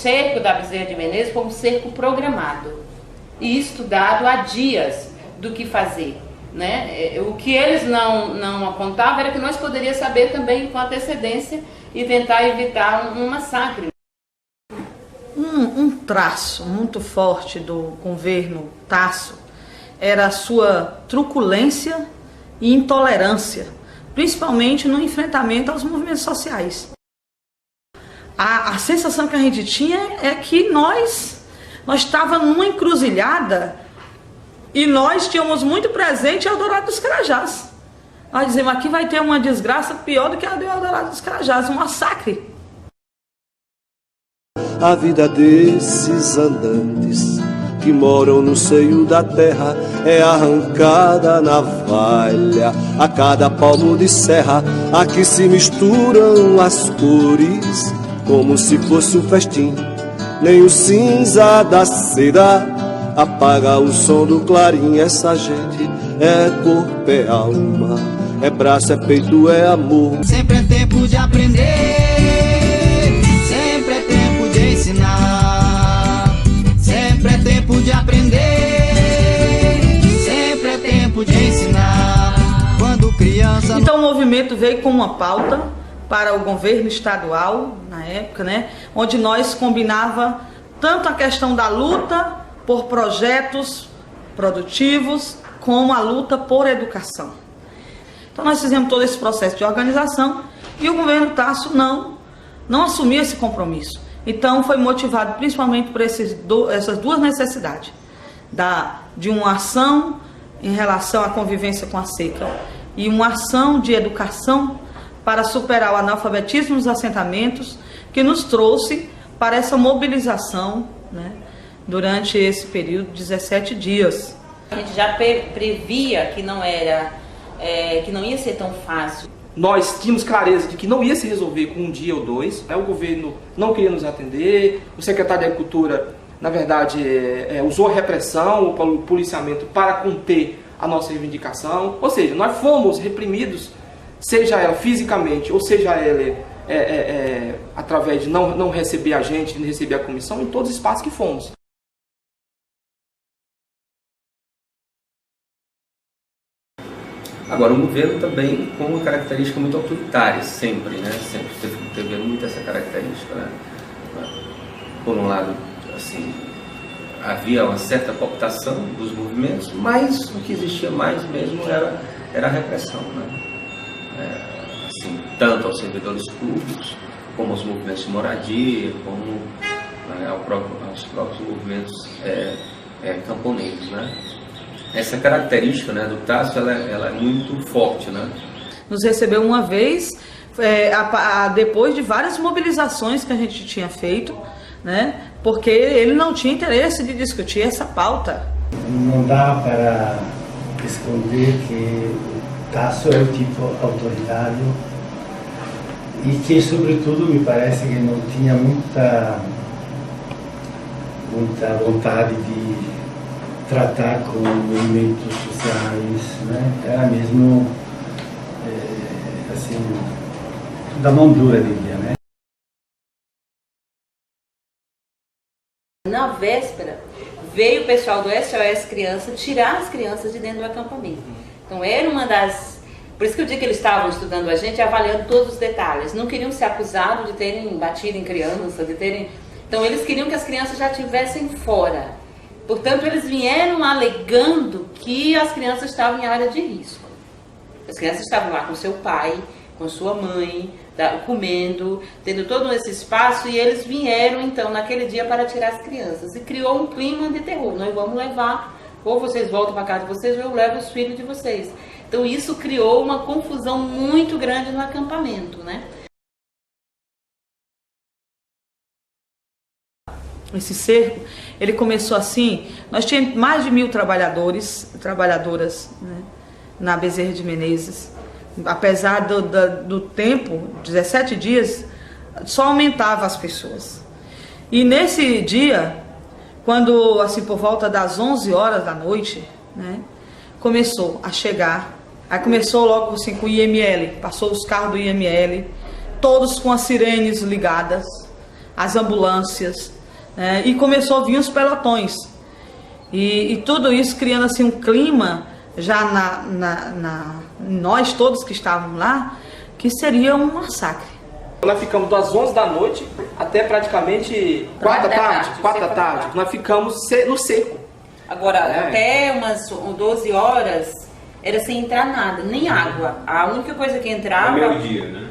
cerco da Bezerra de Menezes foi um cerco programado e estudado há dias do que fazer, né? O que eles não apontavam era que nós poderíamos saber também com antecedência e tentar evitar um massacre. Um traço muito forte do governo Tasso era a sua truculência e intolerância, principalmente no enfrentamento aos movimentos sociais. A sensação que a gente tinha é que nós estávamos numa encruzilhada e nós tínhamos muito presente Eldorado dos Carajás. Nós dizemos, aqui vai ter uma desgraça pior do que a do Eldorado dos Carajás, um massacre. A vida desses andantes que moram no seio da terra é arrancada na navalha a cada palmo de serra. Aqui se misturam as cores como se fosse um festim. Nem o cinza da seda apaga o som do clarim. Essa gente é corpo, é alma, é braço, é peito, é amor. Sempre é tempo de aprender, sempre é tempo de ensinar, sempre é tempo de aprender, sempre é tempo de ensinar. Quando criança... Então o movimento veio com uma pauta para o governo estadual, na época, né, onde nós combinava tanto a questão da luta por projetos produtivos, como a luta por educação. Então nós fizemos todo esse processo de organização e o governo Tasso não assumiu esse compromisso. Então foi motivado principalmente por essas duas necessidades, de uma ação em relação à convivência com a seca e uma ação de educação para superar o analfabetismo nos assentamentos, que nos trouxe para essa mobilização, né, durante esse período de 17 dias. A gente já previa que não ia ser tão fácil. Nós tínhamos clareza de que não ia se resolver com um dia ou dois. O governo não queria nos atender, o secretário de Agricultura, na verdade, usou a repressão, o policiamento para conter a nossa reivindicação. Ou seja, nós fomos reprimidos, seja ela fisicamente ou seja ela através de não receber a gente, não receber a comissão, em todos os espaços que fomos. Agora, o governo também com uma característica muito autoritária, sempre, né? Sempre teve muito essa característica, né? Por um lado, assim, havia uma certa cooptação dos movimentos, mas o que existia mais mesmo era a repressão, né? Assim, tanto aos servidores públicos, como aos movimentos de moradia, como aos próprios movimentos camponeses, né? Essa característica, né, do Tasso, ela é muito forte, né? Nos recebeu uma vez, depois de várias mobilizações que a gente tinha feito, né? Porque ele não tinha interesse de discutir essa pauta. Não dá para esconder que o Tasso é o tipo autoritário e que, sobretudo, me parece que não tinha muita vontade de tratar com movimentos sociais, né? Era mesmo, assim, da mão dura, diria, né? Na véspera, veio o pessoal do SOS Criança tirar as crianças de dentro do acampamento. Então era uma das... Por isso que eu digo que eles estavam estudando a gente, avaliando todos os detalhes. Não queriam ser acusados de terem batido em criança, Então eles queriam que as crianças já estivessem fora. Portanto, eles vieram alegando que as crianças estavam em área de risco. As crianças estavam lá com seu pai, com sua mãe, comendo, tendo todo esse espaço, e eles vieram, então, naquele dia para tirar as crianças. E criou um clima de terror. Nós vamos levar, ou vocês voltam para casa de vocês, ou eu levo os filhos de vocês. Então, isso criou uma confusão muito grande no acampamento, né? Esse cerco, ele começou assim, nós tínhamos mais de 1.000 trabalhadoras, né, na Bezerra de Menezes. Apesar do tempo, 17 dias, só aumentava as pessoas. E nesse dia, quando, assim, por volta das 11 horas da noite, né, começou a chegar, aí começou logo assim com o IML, passou os carros do IML, todos com as sirenes ligadas, as ambulâncias, né? E começou a vir os pelotões. E tudo isso criando assim um clima já nós todos que estávamos lá, que seria um massacre. Nós ficamos das 11 da noite até praticamente 4 da tarde. Nós ficamos no seco. Agora, até umas 12 horas, era sem entrar nada, nem água. A única coisa que entrava... meio-dia, né?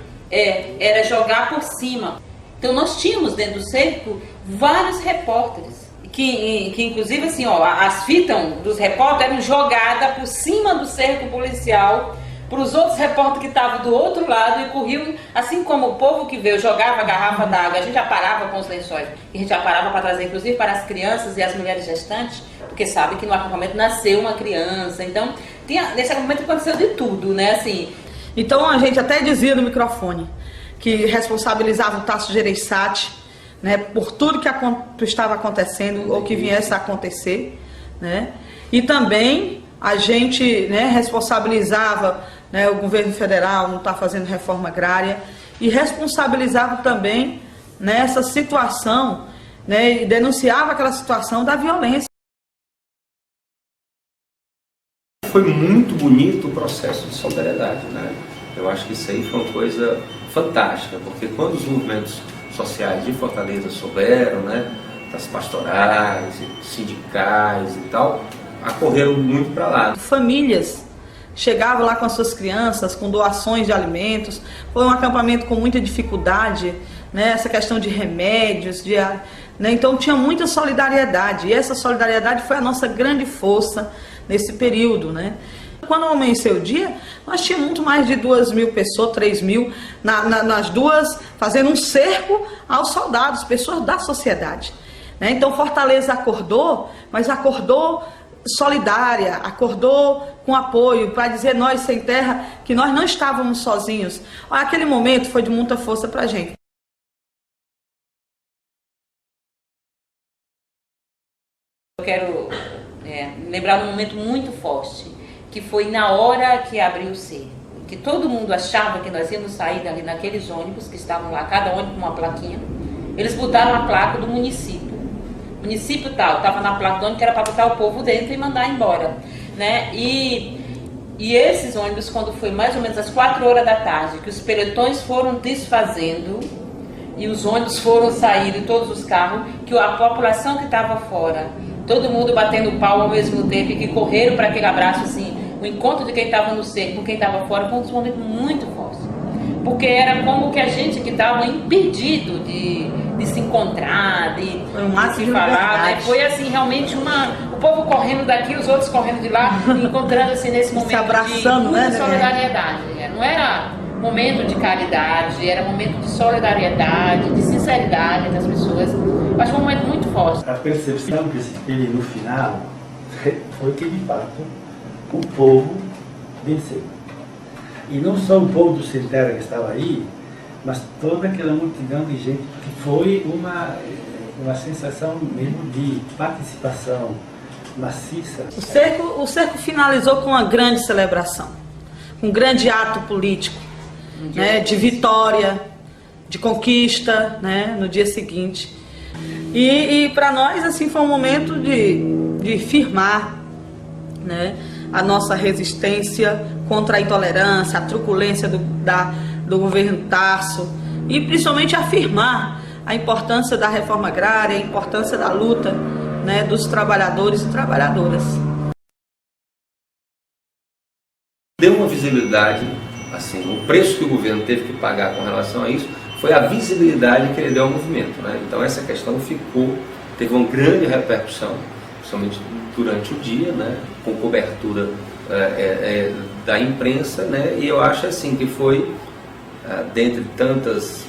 Era jogar por cima. Então nós tínhamos dentro do cerco vários repórteres. Que inclusive assim, ó, as fitas dos repórteres eram jogadas por cima do cerco policial para os outros repórteres que estavam do outro lado e corriam, assim como o povo que veio jogava a garrafa d'água, a gente já parava com os lençóis, e a gente já parava para trazer inclusive para as crianças e as mulheres gestantes, porque sabe que no acampamento nasceu uma criança, então nesse acampamento aconteceu de tudo, né, assim. Então a gente até dizia no microfone que responsabilizava o Tasso Gereissati, né, por tudo que estava acontecendo ou que viesse a acontecer, né? E também a gente, né, responsabilizava, né, o governo federal não está fazendo reforma agrária e responsabilizava também nessa situação, né, e denunciava aquela situação da violência. Foi muito bonito o processo de solidariedade, né? Eu acho que isso aí foi uma coisa fantástica, porque quando os movimentos sociais de Fortaleza souberam, né, das pastorais, sindicais e tal, acorreram muito para lá. Famílias chegavam lá com as suas crianças, com doações de alimentos. Foi um acampamento com muita dificuldade, né, essa questão de remédios, né, então tinha muita solidariedade, e essa solidariedade foi a nossa grande força nesse período, né. Quando amanheceu o dia, nós tínhamos muito mais de 2.000 pessoas, 3.000, nas duas, fazendo um cerco aos soldados, pessoas da sociedade, né? Então Fortaleza acordou, mas acordou solidária, acordou com apoio, para dizer nós sem terra, que nós não estávamos sozinhos. Aquele momento foi de muita força para a gente. Eu quero lembrar de um momento muito forte, que foi na hora que abriu o cerco, que todo mundo achava que nós íamos sair dali naqueles ônibus que estavam lá, cada ônibus com uma plaquinha. Eles botaram a placa do município. Município tal, estava na placa do ônibus que era para botar o povo dentro e mandar embora, né? E esses ônibus, quando foi mais ou menos às 4 horas da tarde, que os pelotões foram desfazendo e os ônibus foram saindo, e todos os carros, que a população que estava fora, todo mundo batendo pau ao mesmo tempo e que correram para aquele abraço, assim, o encontro de quem estava no cerco com quem estava fora foi um momento muito forte. Porque era como que a gente que estava impedido de se encontrar, de se falar, né? Foi assim, realmente o povo correndo daqui, os outros correndo de lá, encontrando assim nesse momento se abraçando, de muita solidariedade. Não era momento de caridade, era momento de solidariedade, de sinceridade das pessoas. Eu acho um momento muito forte. A percepção que se teve no final foi que, de fato, o povo venceu. E não só o povo do Sem Terra que estava aí, mas toda aquela multidão de gente, que foi uma sensação mesmo de participação maciça. O cerco finalizou com uma grande celebração, um grande ato político, né, de vitória, de conquista, né, no dia seguinte. E para nós, assim, foi um momento de firmar, né, a nossa resistência contra a intolerância, a truculência do governo Tasso, e principalmente afirmar a importância da reforma agrária, a importância da luta, né, dos trabalhadores e trabalhadoras. Deu uma visibilidade, assim, o preço que o governo teve que pagar com relação a isso foi a visibilidade que ele deu ao movimento, né? Então essa questão teve uma grande repercussão, principalmente durante o dia, né, com cobertura da imprensa, né, e eu acho assim que foi, dentre tantas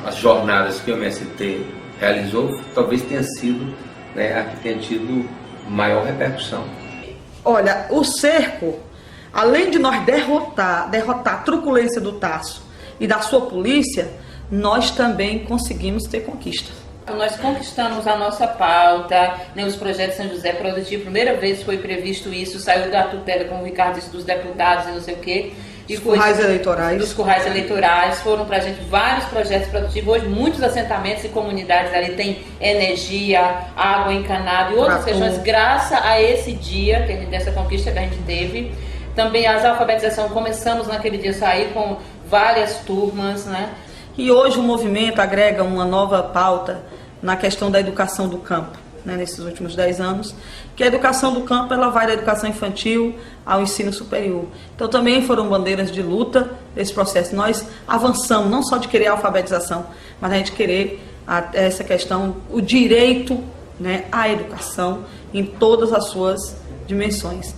as jornadas que o MST realizou, talvez tenha sido, né, a que tenha tido maior repercussão. Olha, o cerco, além de nós derrotar a truculência do Tasso e da sua polícia, nós também conseguimos ter conquista. Nós conquistamos a nossa pauta, né, os projetos São José Produtivo, primeira vez foi previsto isso, saiu da tutela, como o Ricardo disse, dos deputados e não sei o quê. E Os currais eleitorais. Dos currais eleitorais, foram para a gente vários projetos produtivos. Hoje, muitos assentamentos e comunidades ali têm energia, água encanada e outras questões, graças a esse dia, dessa conquista que a gente teve. Também as alfabetização, começamos naquele dia a sair com várias turmas, né? E hoje o movimento agrega uma nova pauta na questão da educação do campo, né, nesses últimos 10 anos, que a educação do campo ela vai da educação infantil ao ensino superior. Então também foram bandeiras de luta desse processo. Nós avançamos, não só de querer a alfabetização, mas a gente querer essa questão, o direito, né, à educação em todas as suas dimensões.